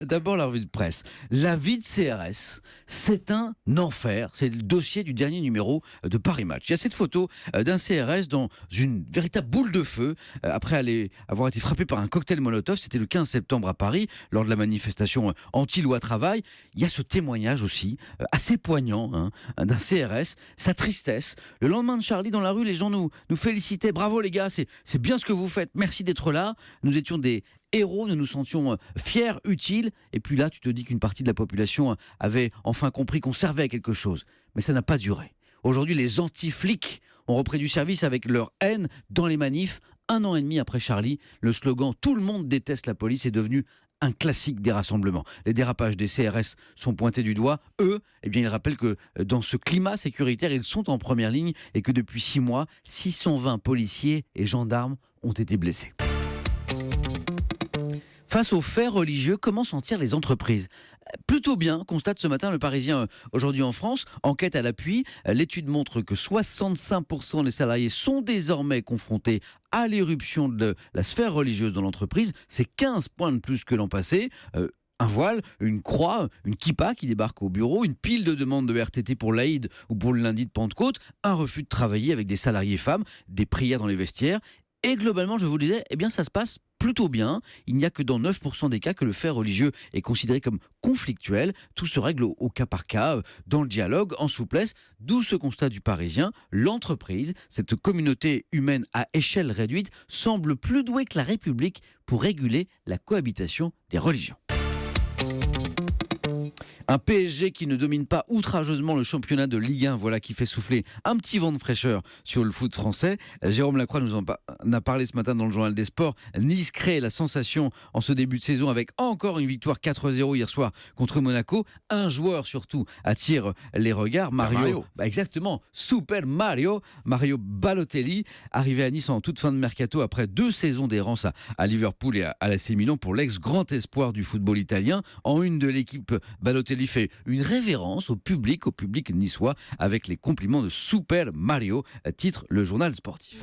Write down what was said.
D'abord, la revue de presse. La vie de CRS, c'est un enfer. C'est le dossier du dernier numéro de Paris Match. Il y a cette photo d'un CRS dans une véritable boule de feu après avoir été frappé par un cocktail Molotov. C'était le 15 septembre à Paris, lors de la manifestation anti-loi travail. Il y a ce témoignage aussi, assez poignant, d'un CRS, sa tristesse. Le lendemain de Charlie, dans la rue, les gens nous félicitaient. Bravo les gars, c'est bien ce que vous faites. Merci d'être là. Nous étions des héros, nous nous sentions fiers, utiles. Et puis là, tu te dis qu'une partie de la population avait enfin compris qu'on servait à quelque chose. Mais ça n'a pas duré. Aujourd'hui, les anti-flics ont repris du service avec leur haine dans les manifs. 1 an et demi après Charlie, le slogan « Tout le monde déteste la police » est devenu un classique des rassemblements. Les dérapages des CRS sont pointés du doigt. Eux, ils rappellent que dans ce climat sécuritaire, ils sont en première ligne et que depuis 6 mois, 620 policiers et gendarmes ont été blessés. Face aux faits religieux, comment s'en tirent les entreprises ? Plutôt bien, constate ce matin le Parisien aujourd'hui en France. Enquête à l'appui, l'étude montre que 65% des salariés sont désormais confrontés à l'éruption de la sphère religieuse dans l'entreprise. C'est 15 points de plus que l'an passé. Un voile, une croix, une kippa qui débarque au bureau, une pile de demandes de RTT pour l'Aïd ou pour le lundi de Pentecôte, un refus de travailler avec des salariés femmes, des prières dans les vestiaires. Et globalement, je vous le disais, ça se passe plutôt bien. Il n'y a que dans 9% des cas que le fait religieux est considéré comme conflictuel. Tout se règle au cas par cas, dans le dialogue, en souplesse. D'où ce constat du Parisien. L'entreprise, cette communauté humaine à échelle réduite, semble plus douée que la République pour réguler la cohabitation des religions. Un PSG qui ne domine pas outrageusement le championnat de Ligue 1, voilà qui fait souffler un petit vent de fraîcheur sur le foot français. Jérôme Lacroix nous en a parlé ce matin dans le journal des sports. Nice crée la sensation en ce début de saison avec encore une victoire 4-0 hier soir contre Monaco. Un joueur surtout attire les regards, Mario. Exactement, Super Mario Balotelli, arrivé à Nice en toute fin de mercato après 2 saisons d'errance à Liverpool et à l'AC Milan pour l'ex-grand espoir du football italien. En une de l'équipe, Balotelli fait une révérence au public niçois avec les compliments de Super Mario, titre le journal sportif.